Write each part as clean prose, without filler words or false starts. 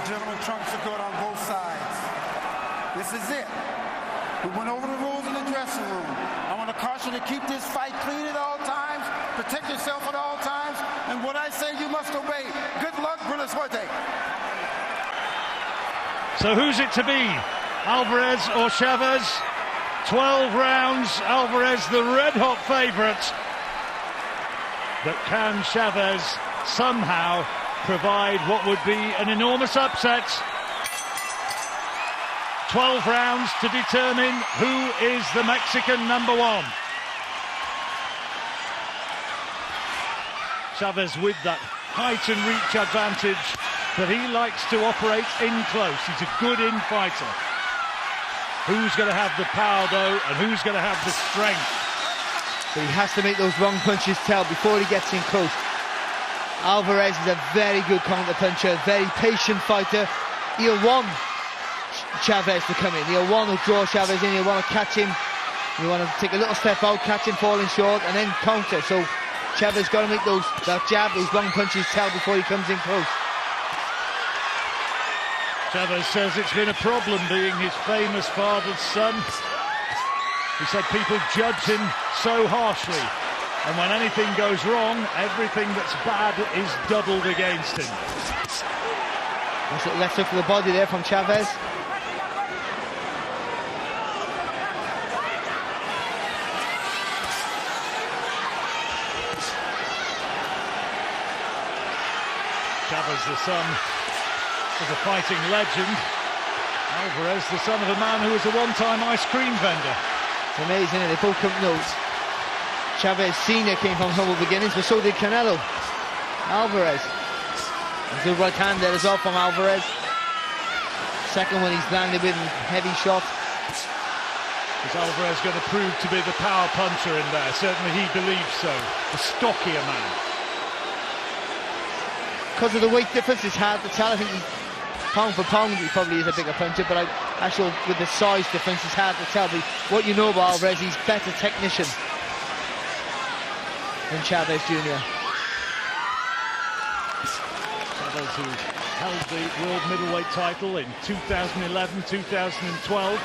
and gentlemen, trunks are good on both sides. This is it. We went over the rules in the dressing room. I want to caution you to keep this fight clean at all times, protect yourself at all times, and what I say you must obey. Good luck, Buena Suerte. So who's it to be? Alvarez or Chavez? 12 rounds, Alvarez the red-hot favourite. But can Chavez somehow provide what would be an enormous upset? 12 rounds to determine who is the Mexican #1. Chavez with that height and reach advantage, but he likes to operate in close. He's a good in-fighter. Who's going to have the power, though, and who's going to have the strength? But he has to make those wrong punches tell before he gets in close. Alvarez is a very good counter-puncher, very patient fighter. He'll want Chavez to come in. He'll want to draw Chavez in. He'll want to catch him. He'll want to take a little step out, catch him falling short, and then counter. So Chavez got to make that jab, those wrong punches tell before he comes in close. Chavez says it's been a problem being his famous father's son. He said people judge him so harshly, and when anything goes wrong, everything that's bad is doubled against him. Let's look for the body there from Chavez. Chavez, the son of a fighting legend. Alvarez, the son of a man who was a one-time ice cream vendor. It's amazing, isn't it? They both come notes. Chavez Sr. came from humble beginnings, but so did Canelo Alvarez. A good right hand there as well from Alvarez. Second one he's landed with heavy shot. Is Alvarez going to prove to be the power puncher in there? Certainly he believes so. A stockier man. Because of the weight difference, it's hard to tell. I think pound for pound, he probably is a bigger puncher, but actually with the size difference, it's hard to tell. But what you know about Alvarez, he's a better technician than Chavez Jr. Chavez, who held the world middleweight title in 2011, 2012.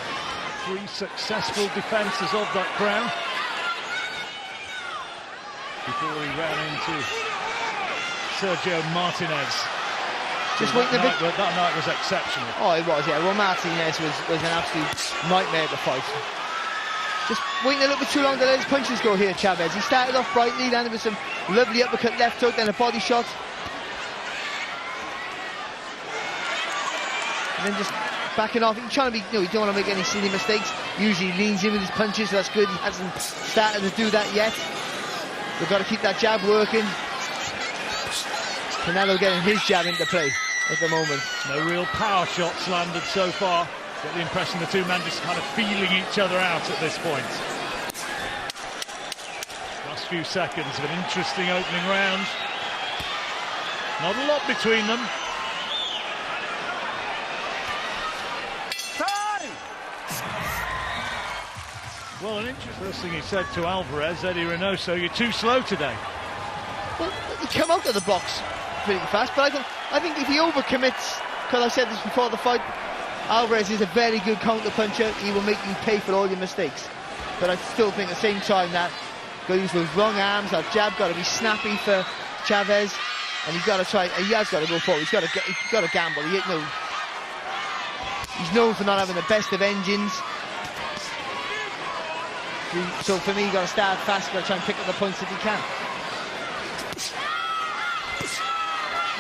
3 successful defences of that crown before he ran into Sergio Martinez. Just waiting a bit. That night was exceptional. Oh, it was, yeah. Well, Martinez was an absolute nightmare to fight. Just waiting a little bit too long to let his punches go here, Chavez. He started off brightly, landed with some lovely uppercut left hook, then a body shot. And then just backing off. He's trying to be, you don't want to make any silly mistakes. Usually he leans in with his punches, so that's good. He hasn't started to do that yet. We've got to keep that jab working. Canelo getting his jab into play at the moment. No real power shots landed so far. Get the impression the two men just kind of feeling each other out at this point. Last few seconds of an interesting opening round. Not a lot between them. Well, an interesting thing he said to Alvarez, Eddie Reynoso, you're too slow today. Well, he came out of the box pretty fast, but I think if he overcommits, because I said this before the fight, Alvarez is a very good counter puncher. He will make you pay for all your mistakes. But I still think at the same time that got to use those wrong arms, that jab got to be snappy for Chavez, and he's got to try. He has got to go forward. He's got to gamble. He's known for not having the best of engines. So for me, you've got to start fast, got to try and pick up the points if he can.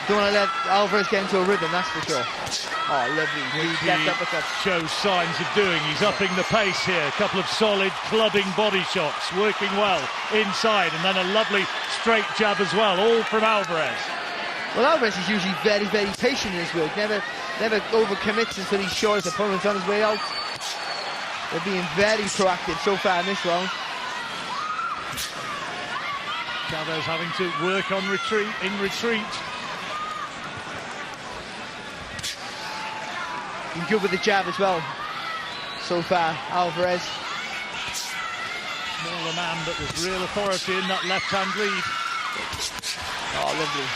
Don't want to let Alvarez get into a rhythm, that's for sure. Oh, lovely. Left uppercut. Shows signs of doing. He's upping the pace here. A couple of solid clubbing body shots, working well inside, and then a lovely straight jab as well, all from Alvarez. Well, Alvarez is usually very, very patient in his work. Never overcommits until he's sure his opponent's on his way out. They're being very proactive so far in this round. Chavez having to work on retreat, in retreat. Been good with the jab as well so far, Alvarez. Smaller man, but with real authority in that left-hand lead. Oh, lovely.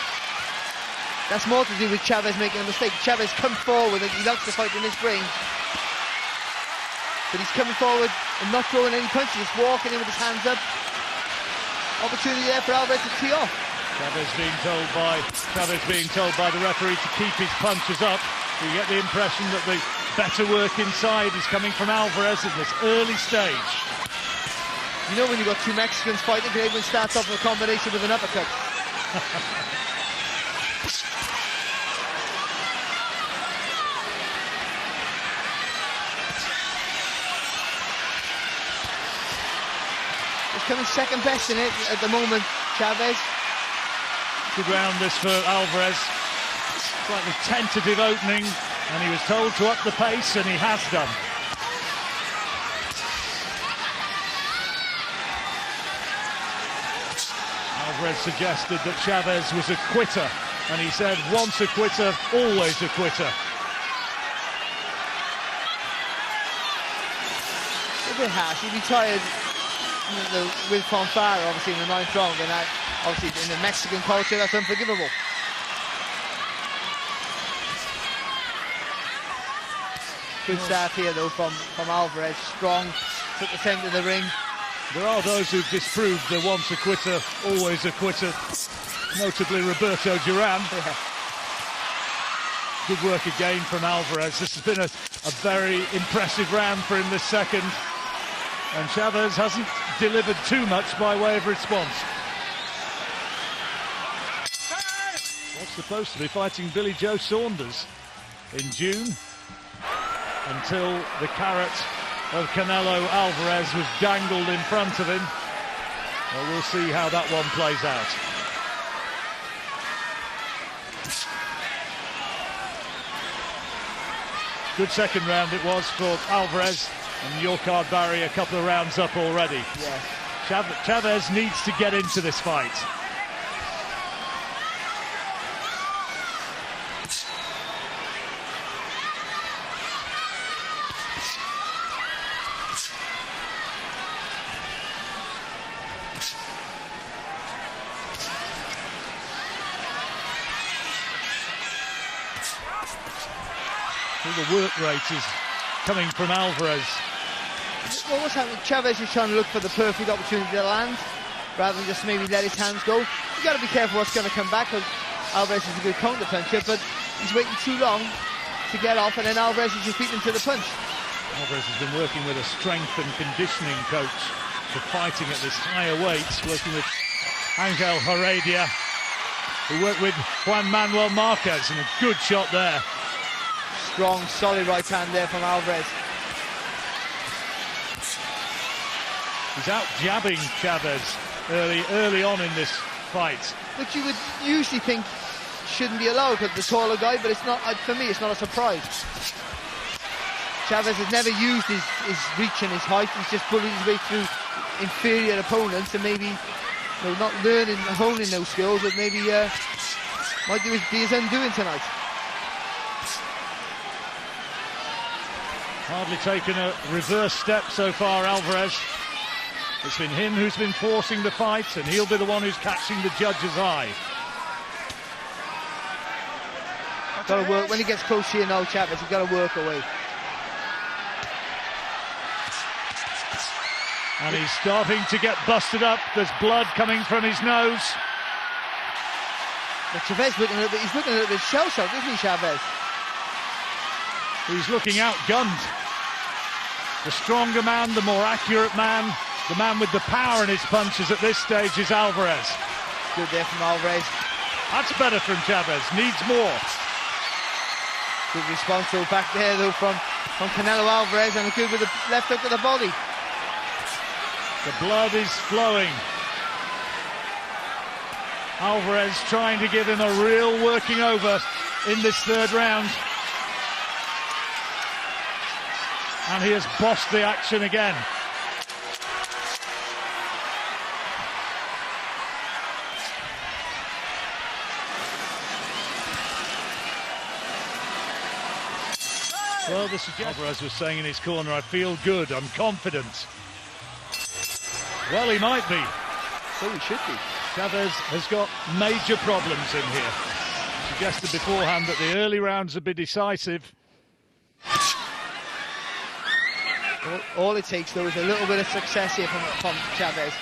That's more to do with Chavez making a mistake. Chavez come forward, and he likes to fight in this ring. But he's coming forward and not throwing any punches, just walking in with his hands up. Opportunity there for Álvarez to tee off. Chavez being told by the referee to keep his punches up. You get the impression that the better work inside is coming from Álvarez in this early stage. You know when you've got two Mexicans fighting, everyone starts off with a combination with an uppercut. He's coming second best in it at the moment, Chavez. Good round this for Álvarez. Slightly tentative opening, and he was told to up the pace, and he has done. Álvarez suggested that Chavez was a quitter, and he said, once a quitter, always a quitter. A bit harsh. He retired with fanfare, obviously, in the 9th round, and that, obviously, in the Mexican culture, that's unforgivable. Good start here, though, from Álvarez. Strong, took the centre of the ring. There are those who've disproved the once a quitter, always a quitter, notably Roberto Duran. Yeah. Good work again from Álvarez. This has been a very impressive round for him this second, and Chavez hasn't delivered too much by way of response. Was supposed to be fighting Billy Joe Saunders in June, until the carrot of Canelo Alvarez was dangled in front of him. Well, we'll see how that one plays out. Good second round it was for Álvarez, and your card, Barry, a couple of rounds up already. Yeah. Chavez needs to get into this fight. The work rate is coming from Álvarez. Well, what's happening? Chavez is trying to look for the perfect opportunity to land, rather than just maybe let his hands go. You've got to be careful what's going to come back, because Álvarez is a good counter puncher, but he's waiting too long to get off, and then Álvarez is just beating him to the punch. Álvarez has been working with a strength and conditioning coach for fighting at this higher weight, working with Ángel Heredia, who worked with Juan Manuel Marquez, and a good shot there. Strong, solid right hand there from Álvarez. He's out jabbing Chavez early on in this fight. Which you would usually think shouldn't be allowed, because the taller guy, but it's not, for me, it's not a surprise. Chavez has never used his reach and his height. He's just bullied his way through inferior opponents, and maybe, you know, not learning, honing those skills, but maybe might be his undoing tonight. Hardly taken a reverse step so far, Álvarez. It's been him who's been forcing the fight, and he'll be the one who's catching the judge's eye. Got to work when he gets close here now, Chavez. He's got to work away. And he's starting to get busted up. There's blood coming from his nose. But Chavez looking a little bit shell-shocked, isn't he, Chavez? He's looking outgunned. The stronger man, the more accurate man, the man with the power in his punches at this stage is Álvarez. Good there from Álvarez. That's better from Chavez, needs more. Good response though back there though from Canelo Alvarez, and good with the left hook to the body. The blood is flowing. Álvarez trying to give him a real working over in this third round. And he has bossed the action again. Well, this is Álvarez was saying in his corner, I feel good, I'm confident. Well, he might be. So he should be. Chavez has got major problems in here. Suggested beforehand that the early rounds would be decisive. All it takes, though, is a little bit of success here from Chavez.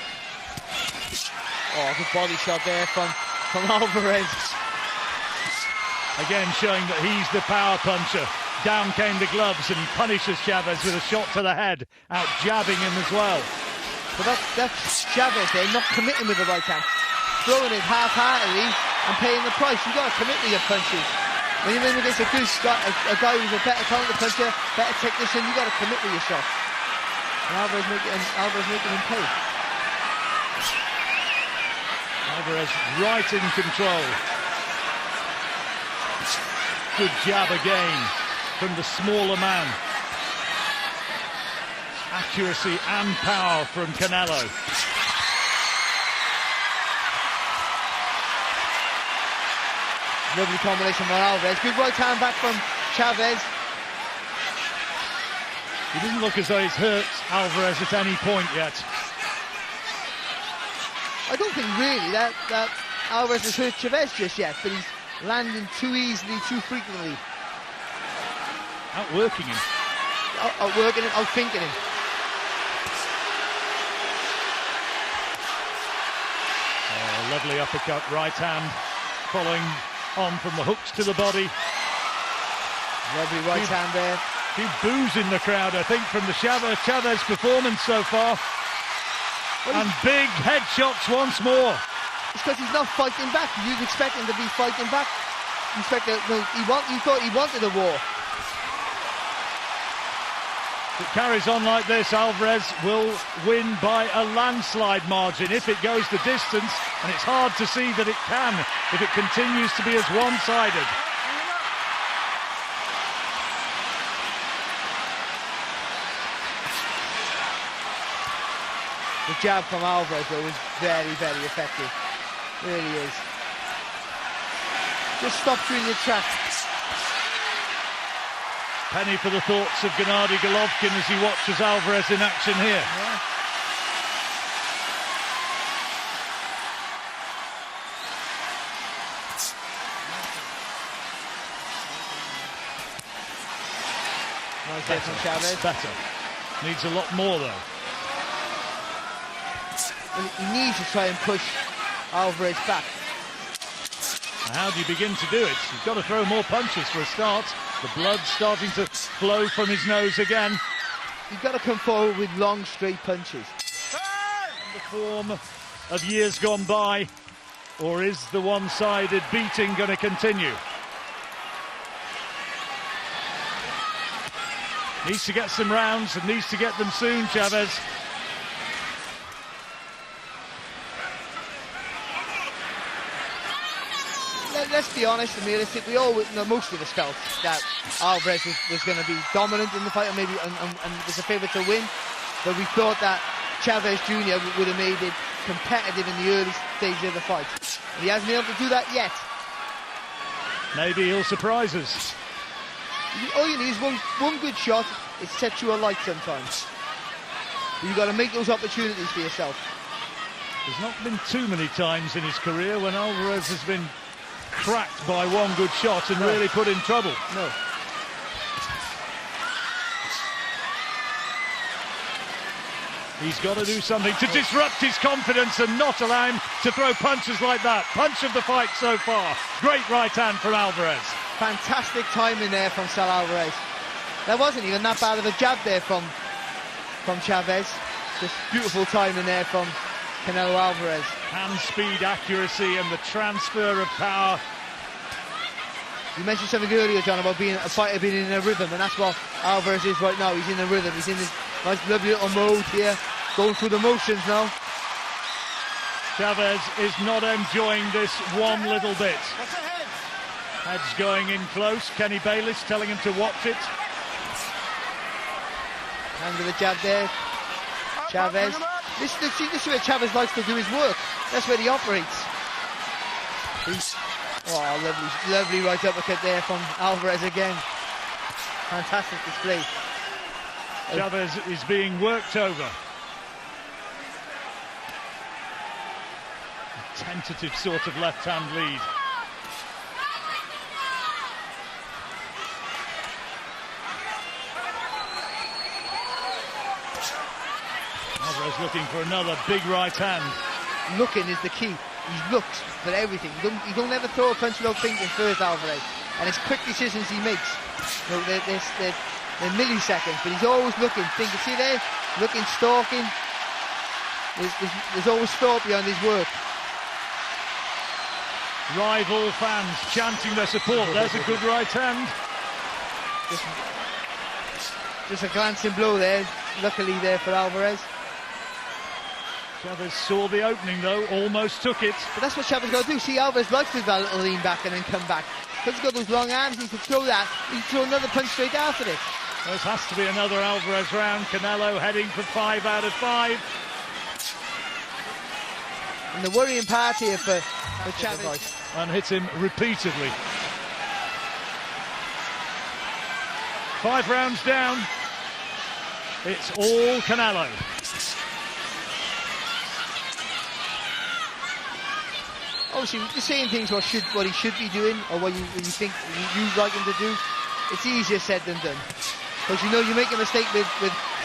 Oh, good body shot there from Álvarez. Again, showing that he's the power puncher. Down came the gloves, and he punishes Chavez with a shot to the head, out jabbing him as well. But that's Chavez there, not committing with the right hand. Throwing it half-heartedly and paying the price. You've got to commit with your punches. When you're in against a guy who's a better counter-puncher, better technician, you've got to commit with your shot. And Álvarez making him pay. Álvarez right in control. Good jab again from the smaller man. Accuracy and power from Canelo. Lovely combination from Álvarez. Good right hand back from Chavez. He doesn't look as though he's hurt Álvarez at any point yet. I don't think really that Álvarez has hurt Chavez just yet, but he's landing too easily, too frequently. Outworking him. Outworking him, outthinking him. Oh, lovely uppercut, right hand, following on from the hooks to the body. Lovely right hand there. Few boos in the crowd, I think, from the Chavez performance so far. And big headshots once more. It's because he's not fighting back. You'd expect him to be fighting back. You thought he wanted a war. If it carries on like this, Álvarez will win by a landslide margin if it goes the distance, and it's hard to see that it can if it continues to be as one-sided. The jab from Álvarez, though, is very, very effective. Really is. Just stops you in your tracks. Penny for the thoughts of Gennady Golovkin as he watches Álvarez in action here. Yeah. Nice hit from Chavez. Better. Needs a lot more, though. He needs to try and push Álvarez back. Now, how do you begin to do it? You've got to throw more punches for a start. The blood's starting to flow from his nose again. You've got to come forward with long, straight punches. In the form of years gone by, or is the one-sided beating going to continue? Needs to get some rounds and needs to get them soon, Chavez. Let's be honest and realistic. We all know, most of us felt that Álvarez was going to be dominant in the fight, and maybe and was a favourite to win. But we thought that ChacezJr would have made it competitive in the early stages of the fight. And he hasn't been able to do that yet. Maybe he'll surprise us. All you need is one good shot. It sets you alight sometimes. You've got to make those opportunities for yourself. There's not been too many times in his career when Álvarez has been cracked by one good shot and really put in trouble. No. He's got to do something to disrupt his confidence and not allow him to throw punches like that. Punch of the fight so far. Great right hand from Álvarez. Fantastic timing there from Álvarez. There wasn't even that bad of a jab there from Chavez. Just beautiful timing there from Canelo Alvarez. Hand speed, accuracy, and the transfer of power. You mentioned something earlier, John, about being a fighter being in a rhythm, and that's what Alvarez is right now. He's in a rhythm. He's in this nice, lovely little mode here, going through the motions now. Chavez is not enjoying this one little bit. Head's going in close. Kenny Bayliss telling him to watch it. Hand with a jab there. Chavez. This is where Chavez likes to do his work. That's where he operates. Oh, lovely right uppercut there from Álvarez again. Fantastic display. Chavez is being worked over. A tentative sort of left-hand lead. Alvarez looking for another big right hand. Looking is the key. He looks for everything. He don't ever throw a punch without thinking first, Alvarez. And it's quick decisions he makes. You know, they're milliseconds, but he's always looking, thinking. See there? Looking, stalking. There's always thought behind his work. Rival fans chanting their support. There's a good right hand. Just a glancing blow there, luckily there for Alvarez. Chavez saw the opening though, almost took it. But that's what Chavez got to do. See, Alvarez likes to lean back and then come back. Because he's got those long arms, he can throw that. He can throw another punch straight after it. This has to be another Alvarez round. Canelo heading for 5 out of 5. And the worrying part here for Chavez. And hits him repeatedly. 5 rounds down. It's all Canelo. Obviously, you're saying things what he should be doing, or what you think you'd like him to do. It's easier said than done. Because you know you make a mistake with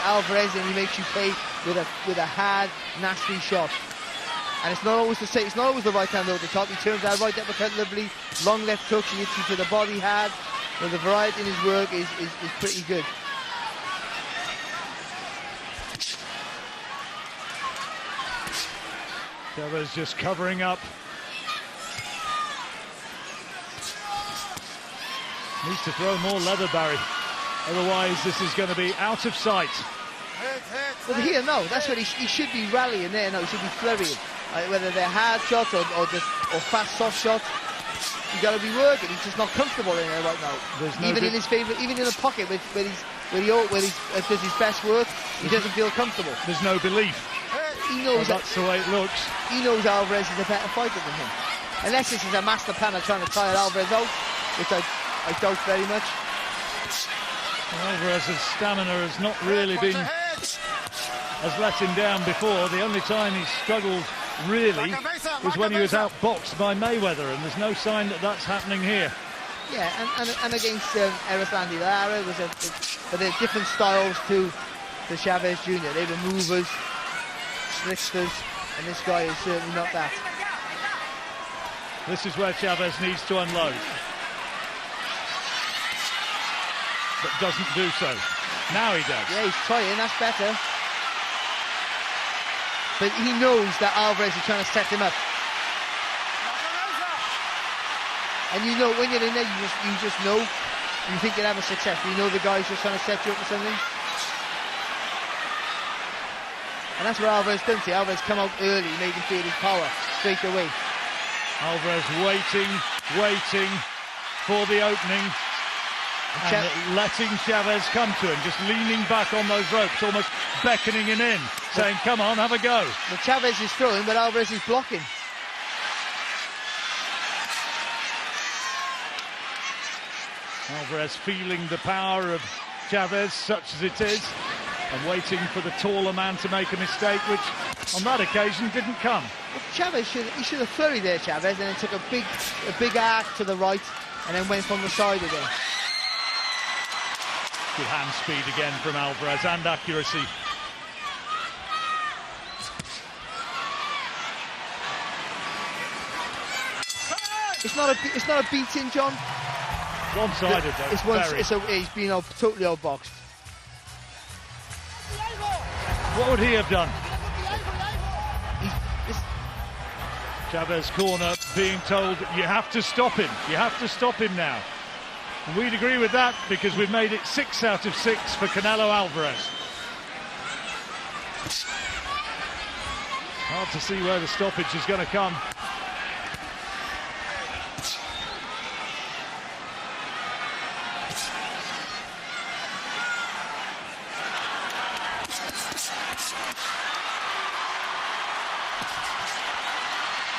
Alvarez, and he makes you pay with a hard, nasty shot. And it's not always it's not always the right hand over the top. He turns out right uppercut lovely, long left hook, he hits you to the body hard. So the variety in his work is pretty good. Chavez just covering up. Needs to throw more leather, Barry. Otherwise, this is going to be out of sight. But here, no, that's what he should be rallying there. No, he should be flurrying. Whether they're hard shots or fast, soft shots, you got to be working. He's just not comfortable in there right now. Even in his favourite, even in the pocket where he does his best work, he doesn't feel comfortable. There's no belief. He knows that's the way it looks. He knows Alvarez is a better fighter than him. Unless this is a master plan of trying to tire Alvarez out, which I doubt very much. Alvarez's stamina has not really has let him down before. The only time he struggled really was when he was outboxed by Mayweather, and there's no sign that that's happening here. Yeah, and against Erislandy Lara, but they're different styles to Chavez Jr. They were movers, slicksters, and this guy is certainly not that. This is where Chavez needs to unload, but doesn't do so. Now he does. Yeah, he's trying, that's better. But he knows that Alvarez is trying to set him up. And you know, when you're in there, you just know, you think you'll have a success. You know the guy's just trying to set you up for something. And that's what Alvarez done. See, Alvarez come out early, made him feel his power straight away. Alvarez waiting for the opening. And letting Chavez come to him, just leaning back on those ropes, almost beckoning him in, saying, come on, have a go. But Chavez is throwing, but Alvarez is blocking. Alvarez feeling the power of Chavez, such as it is, and waiting for the taller man to make a mistake, which on that occasion didn't come. Well, Chavez should have flurried there, Chavez, and then took a big arc to the right, and then went from the side again. Good hand speed again from Alvarez, and accuracy. It's not a beating, John. One-sided though. He's been totally outboxed. What would he have done? Chavez corner being told, you have to stop him. You have to stop him now. And we'd agree with that because we've made it 6 out of 6 for Canelo Alvarez. Hard to see where the stoppage is going to come.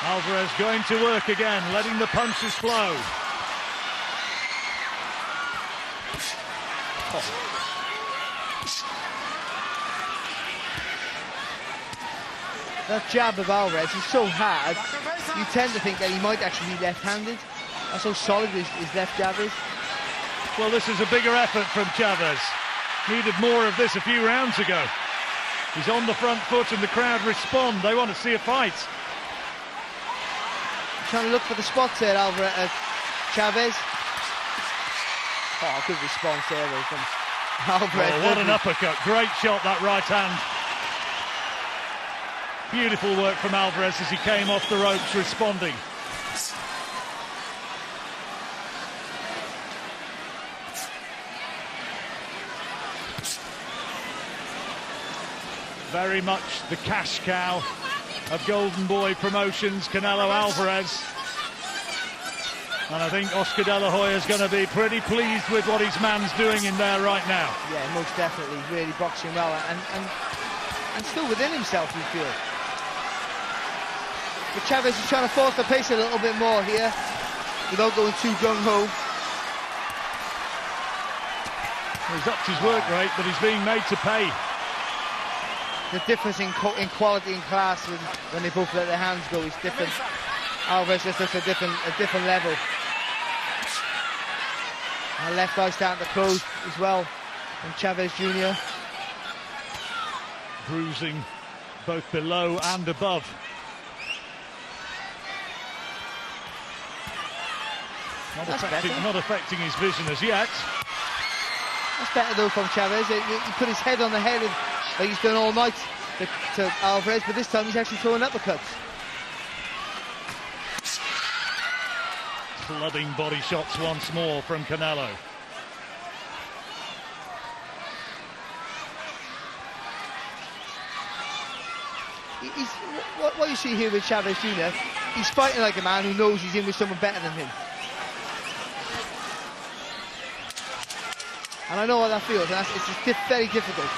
Alvarez going to work again, letting the punches flow. That jab of Alvarez is so hard, you tend to think that he might actually be left-handed. That's how solid his left jab is. Well, this is a bigger effort from Chavez. Needed more of this a few rounds ago. He's on the front foot and the crowd respond. They want to see a fight. Trying to look for the spots there, Álvarez, Chavez. Oh, good response there though from Álvarez. Oh, what an uppercut. Great shot, that right hand. Beautiful work from Álvarez as he came off the ropes responding. Very much the cash cow of Golden Boy Promotions, Canelo Alvarez. And I think Oscar De La Hoya is going to be pretty pleased with what his man's doing in there right now. Yeah, most definitely. Really boxing well and still within himself, you feel. But Chavez is trying to force the pace a little bit more here without going too gung-ho. He's upped his work rate, but he's being made to pay. The difference in quality and class when they both let their hands go is different. Álvarez just looks a different level. And left eye starting to close as well from ChacezJr. Bruising both below and above. Not affecting his vision as yet. That's better though from Chavez. He put his head on the head like he's done all night to Álvarez, but this time he's actually throwing uppercuts. Flooding body shots once more from Canelo. What you see here with ChacezJr, he's fighting like a man who knows he's in with someone better than him. And I know what that feels, and it's very difficult.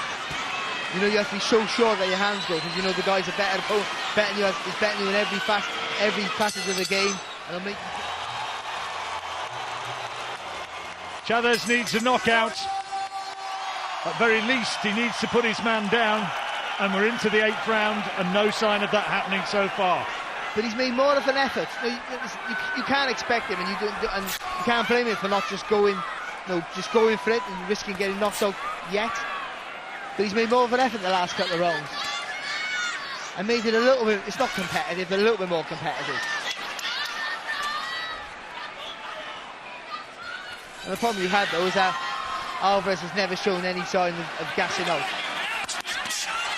You know, you have to be so sure that your hands go, because you know the guy's a better opponent, he's betting you in every passage of the game. And it'll make Chavez needs a knockout. At very least, he needs to put his man down. And we're into the 8th round, and no sign of that happening so far. But he's made more of an effort. You can't expect him, and you can't blame him for not just going for it and risking getting knocked out yet. But he's made more of an effort the last couple of rounds. And made it a little bit, it's not competitive, but a little bit more competitive. And the problem you had though is that Álvarez has never shown any sign of gassing out.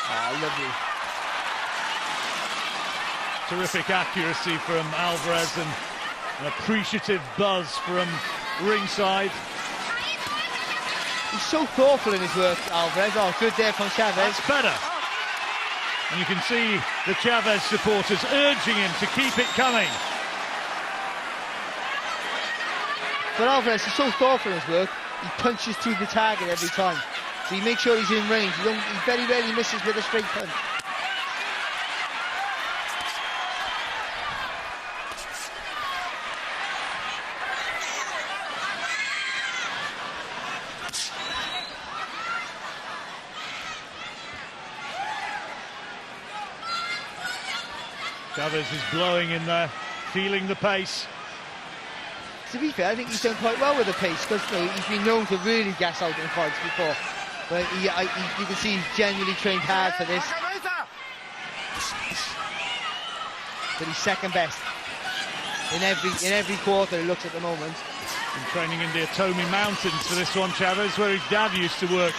Oh, lovely. Terrific accuracy from Álvarez and an appreciative buzz from ringside. He's so thoughtful in his work, Álvarez. Oh, good there from Chavez. That's better. And you can see the Chavez supporters urging him to keep it coming. But Álvarez is so thoughtful in his work, he punches through the target every time. So he makes sure he's in range. He very rarely misses with a straight punch. Chavez is blowing in there, feeling the pace. To be fair, I think he's done quite well with the pace, because he's been known to really gas out in fights before. But you can see he's genuinely trained hard for this. But he's second best in every quarter he looks at the moment. Been training in the Atomi Mountains for this one, Chavez, where his dad used to work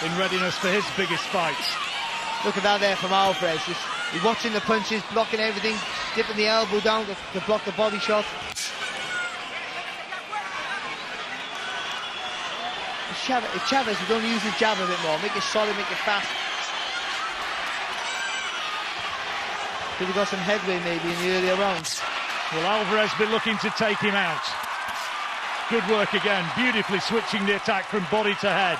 in readiness for his biggest fights. Look at that there from Álvarez. He's watching the punches, blocking everything, dipping the elbow down to block the body shot. Chavez would only use his jab a bit more, make it solid, make it fast. Could have got some headway maybe in the earlier rounds. Will Álvarez be looking to take him out? Good work again, beautifully switching the attack from body to head.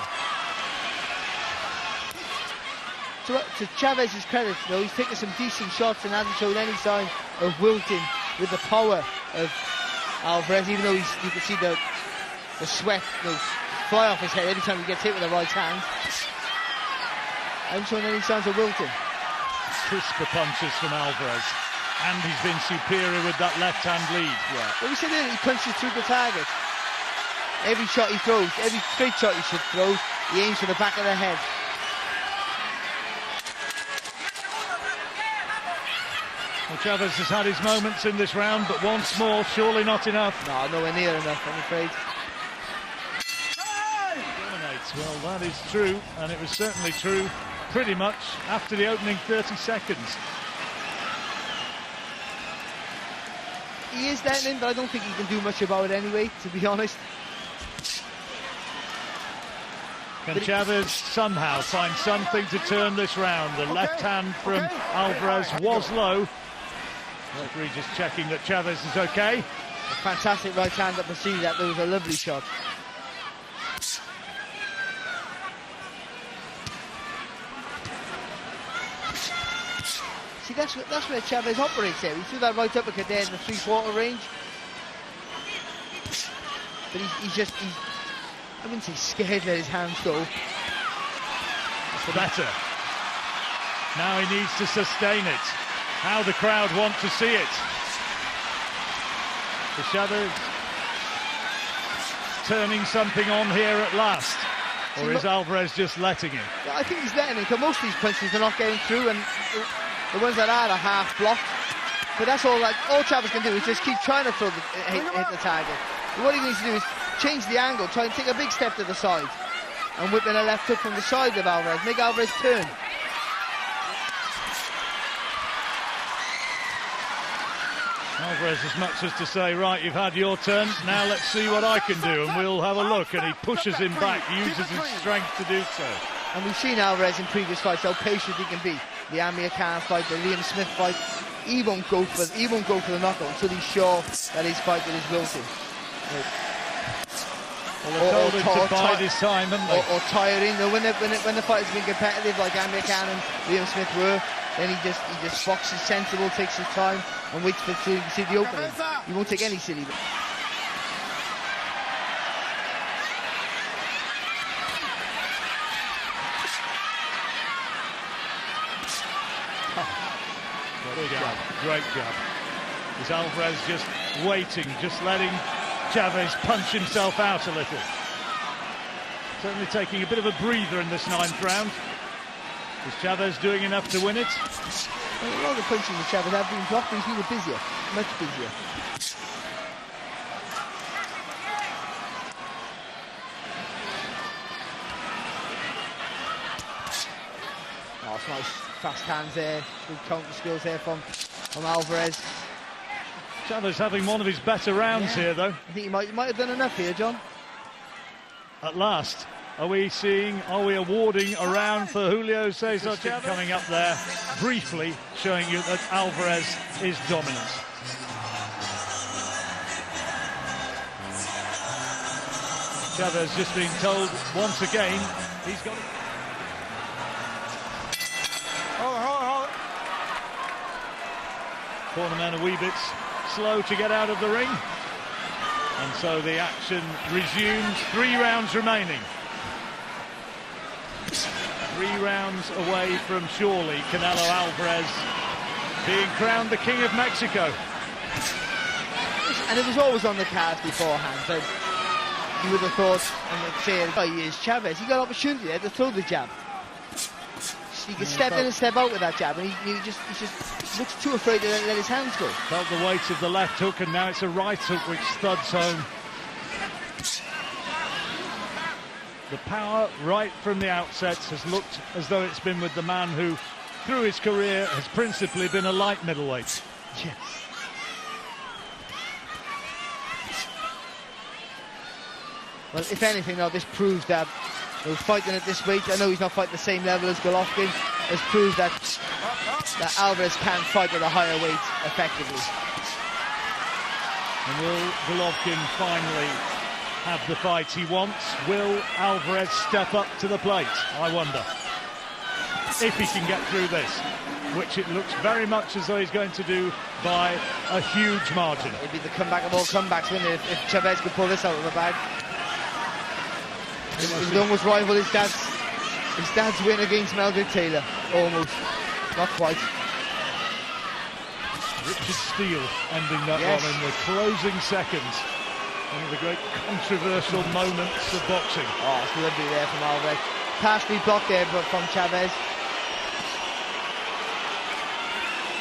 To Chavez's credit, though, he's taken some decent shots and hasn't shown any sign of wilting with the power of Álvarez, even though you can see the sweat fly off his head every time he gets hit with the right hand. Hasn't shown any signs of wilting. Crisper punches from Álvarez, and he's been superior with that left-hand lead. Yeah. Well, we said earlier, he punches through the target. Every shot he throws, every straight shot he should throw, he aims for the back of the head. Well, Chavez has had his moments in this round, but once more, surely not enough. No, nowhere near enough, I'm afraid. Dominates. Well, that is true, and it was certainly true pretty much after the opening 30 seconds. He is letting him, but I don't think he can do much about it anyway, to be honest. Can Chavez somehow find something to turn this round? The left hand from Alvarez was low. Referee just checking that Chavez is okay. A fantastic right hand that pursued that. There was a lovely shot. See, that's where Chavez operates here. He threw that right uppercut there in the 3/4 range. But he's I wouldn't say scared to let his hands go. That's better. Now he needs to sustain it. How the crowd want to see it. The Chavez turning something on here at last. Or is Alvarez just letting him? I think he's letting him, because most of these punches are not getting through, and the ones that are half blocked. But that's all Chavez can do is just keep trying to throw hit the target. But what he needs to do is change the angle, try and take a big step to the side, and whip in a left hook from the side of Alvarez, make Alvarez turn. Alvarez as much as to say, right, you've had your turn, now let's see what I can do, and we'll have a look. And he pushes him back, uses his strength to do so. And we've seen Alvarez in previous fights how patient he can be. The Amir Khan fight, the Liam Smith fight, he won't go for the knockout until he's sure that he's fighting his will to. Well, they told him to bide his time, haven't they? Or tire in. When the fight has been competitive, like Amir Khan and Liam Smith were, then he just boxes sensible, takes his time, and waits to see the opening. He won't take any silly. Great job. Is Alvarez just waiting, just letting Chavez punch himself out a little? Certainly taking a bit of a breather in this 9th round. Is Chavez doing enough to win it? Well, a lot of the punches with Chavez have been blocked, but he's been busier, much busier. Oh, it's nice, fast hands there, good counter skills there from Alvarez. Chavez having one of his better rounds here, though. I think he might have done enough here, John. At last, are we awarding a round for Julio Cesar coming up there, briefly showing you that Alvarez is dominant. Chavez just being told once again he's got it. Hold it. Cornermen a wee bit slow to get out of the ring. And so the action resumes. 3 rounds remaining. 3 rounds away from surely Canelo Alvarez being crowned the King of Mexico. And it was always on the cards beforehand, so you would have thought, and they'd say, oh, he is Chavez. He got opportunity there to throw the jab. He could step in and step out with that jab, and he just looks too afraid to let his hands go. Felt the weight of the left hook, and now it's a right hook which studs home. The power right from the outset has looked as though it's been with the man who, through his career, has principally been a light middleweight. Yes. Well, if anything, now this proves that fighting at this weight, I know he's not fighting the same level as Golovkin, has proved that Alvarez can fight at a higher weight effectively. And will Golovkin finally have the fight he wants? Will Alvarez step up to the plate? I wonder if he can get through this, which it looks very much as though he's going to do by a huge margin. It'd be the comeback of all comebacks, wouldn't it, if Chavez could pull this out of the bag. It would almost rival his dad's win against Meldrick Taylor. Almost. Not quite. Richard Steele ending that one in the closing seconds. One of the great controversial moments of boxing. Oh, it's lovely there from Alvarez. Partially blocked there but from Chavez.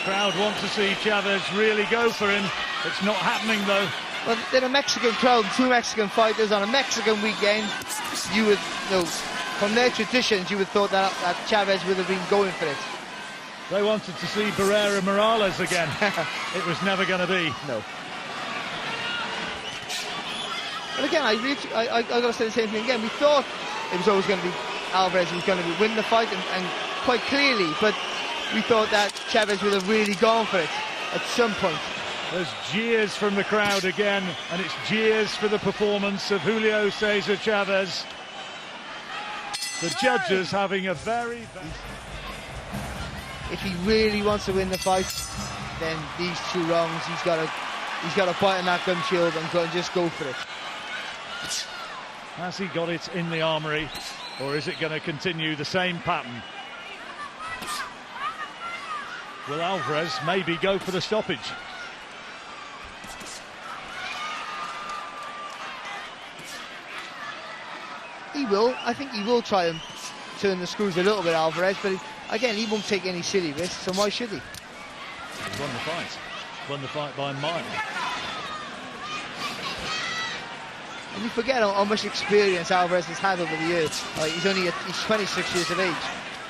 Crowd want to see Chavez really go for him. It's not happening though. Well, they're a Mexican crowd, 2 Mexican fighters on a Mexican weekend. You would, from their traditions, you would thought that Chavez would have been going for it. They wanted to see Barrera Morales again. It was never going to be. No. And again, I got to say the same thing again. We thought it was always going to be Alvarez who was going to win the fight, and quite clearly, but we thought that Chavez would have really gone for it at some point. There's jeers from the crowd again, and it's jeers for the performance of Julio Cesar Chavez. The judges having a very... If he really wants to win the fight, then these 2 rounds, he's got to bite on that gum shield and just go for it. Has he got it in the armoury, or is it going to continue the same pattern? Will Alvarez maybe go for the stoppage? He will. I think he will try and turn the screws a little bit, Alvarez, but again, he won't take any silly risks, so why should he? He's won the fight. Won the fight by a mile. And you forget how much experience Alvarez has had over the years. He's 26 years of age.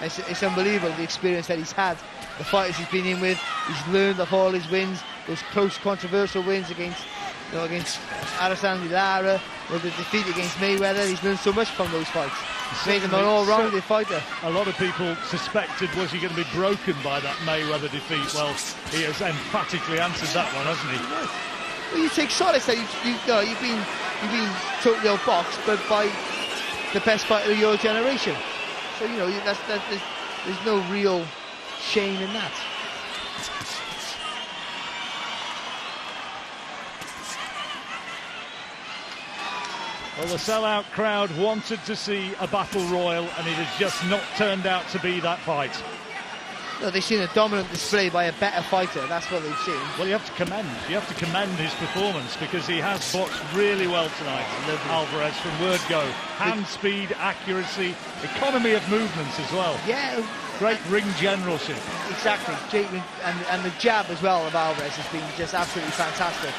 It's unbelievable the experience that he's had. The fighters he's been in with, he's learned off all his wins, those close, controversial wins against Alessandro Lara, with the defeat against Mayweather. He's learned so much from those fights. He's made him an all-rounded fighter. A lot of people suspected, was he going to be broken by that Mayweather defeat? Well, he has emphatically answered that one, hasn't he? Well, you take solace that you've been totally outboxed, but by the best fighter of your generation. So there's no real shame in that. Well, the sellout crowd wanted to see a battle royal, and it has just not turned out to be that fight. No, they've seen a dominant display by a better fighter. That's what they've seen. Well, you have to commend his performance, because he has boxed really well tonight. Alvarez, from word go. Hand speed, accuracy, economy of movements as well. Yeah. Great ring generalship. Exactly. And the jab as well of Alvarez has been just absolutely fantastic.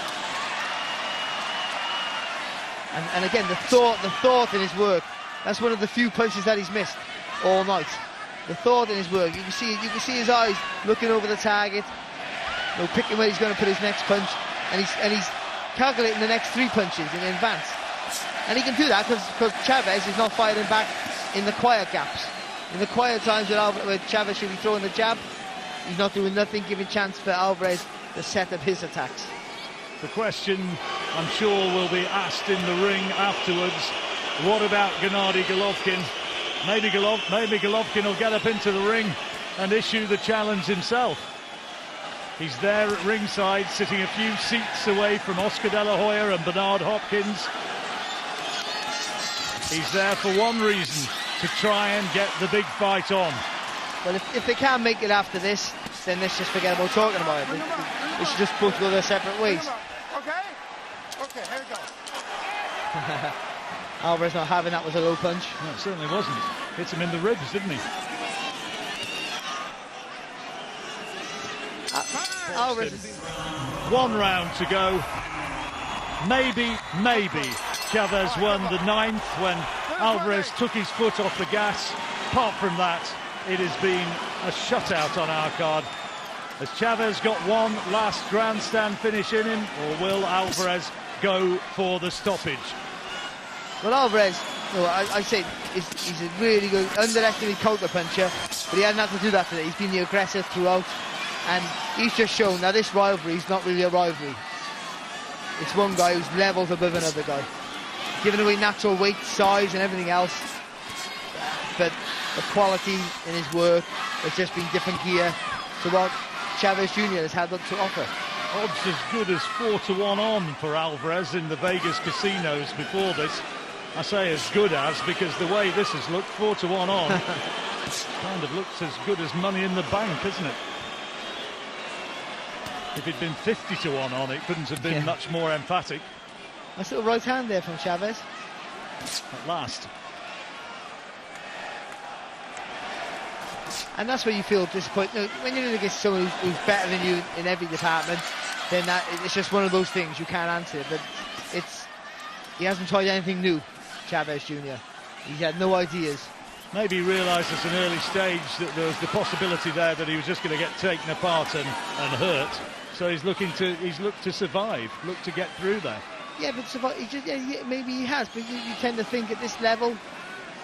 And again, the thought in his work. That's one of the few punches that he's missed all night. The thought in his work. You can see his eyes looking over the target, picking where he's going to put his next punch, and he's calculating the next 3 punches in advance. And he can do that because Chavez is not firing back in the quiet gaps. In the quiet times where Chavez should be throwing the jab, he's not doing nothing, giving chance for Alvarez to set up his attacks. The question, I'm sure, will be asked in the ring afterwards. What about Gennady Golovkin? Maybe Golovkin will get up into the ring and issue the challenge himself. He's there at ringside, sitting a few seats away from Oscar De La Hoya and Bernard Hopkins. He's there for one reason, to try and get the big fight on. Well, if they can't make it after this, then let's just forget about talking about it. They should just both go their separate ways. Okay, here we go. Alvarez not having that was a low punch. No, it certainly wasn't. Hit him in the ribs, didn't he? Alvarez. 1 round to go. Maybe Chavez won the 9th when Alvarez took his foot off the gas. Apart from that, it has been a shutout on our card. Has Chavez got one last grandstand finish in him, or will Alvarez go for the stoppage? Well, Alvarez, I say he's a really good, underestimated counter puncher, but he hasn't had to do that today. He's been the aggressor throughout, and he's just shown that this rivalry is not really a rivalry. It's one guy who's levels above another guy, giving away natural weight, size, and everything else. But the quality in his work has just been different gear to what ChacezJr has had to offer. Odds as good as 4-1 on for Alvarez in the Vegas casinos before this. I say as good as, because the way this has looked, 4-1 on, kind of looks as good as money in the bank, isn't it? If it'd been 50-1 on, it couldn't have been much more emphatic. Nice little right hand there from Chavez. At last. And that's where you feel disappointed. You know, when you're against someone who's better than you in every department, then it's just one of those things you can't answer. But he hasn't tried anything new, Chavez Jr. He had no ideas. Maybe he realised at an early stage that there was the possibility there that he was just going to get taken apart and hurt. So he's looked to survive, look to get through there. Yeah, but survive. Maybe he has. But you tend to think at this level,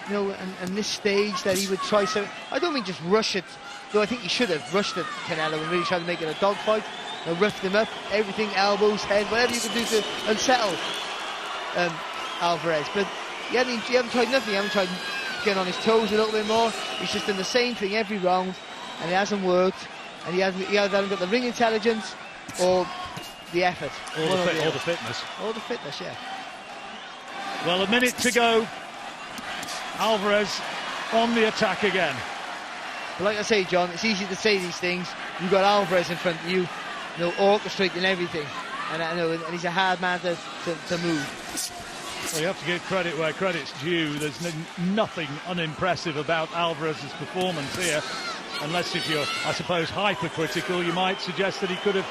you know, and this stage, that he would try something. I don't mean just rush it, though. I think he should have rushed at Canelo and really tried to make it a dogfight. Roughed him up, everything, elbows, head, whatever you can do to unsettle Alvarez. But you haven't tried nothing. You haven't tried getting on his toes a little bit more. He's just done the same thing every round, and it hasn't worked. And he hasn't got the ring intelligence or the effort. Or the fitness. Or the fitness, yeah. Well, a minute to go. Alvarez on the attack again. But like I say, John, it's easy to say these things. You've got Alvarez in front of you, you know, orchestrating everything. And I know, and he's a hard man to move. Well, you have to give credit where credit's due. There's nothing unimpressive about Alvarez's performance here. Unless if you're, I suppose, hypercritical, you might suggest that he could have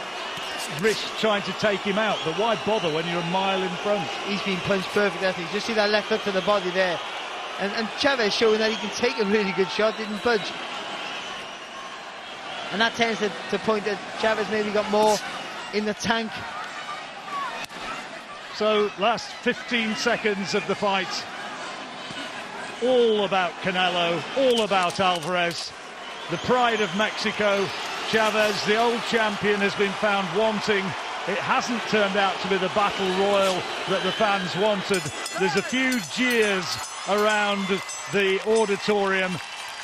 risked trying to take him out. But why bother when you're a mile in front? He's been punched perfect, I think. Just see that left hook to the body there. And Chavez showing that he can take a really good shot, didn't budge. And that tends to point that Chavez maybe got more in the tank. So, last 15 seconds of the fight. All about Canelo, all about Alvarez. The pride of Mexico. Chavez, the old champion, has been found wanting. It hasn't turned out to be the battle royal that the fans wanted. There's a few jeers around the auditorium.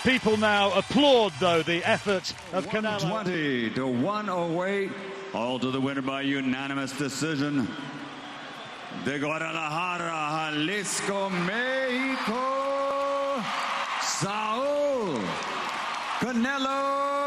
People now applaud, though, the effort of Canelo. 120 to 108. All to the winner by unanimous decision. De Guadalajara, Jalisco, Mexico, Saúl Canelo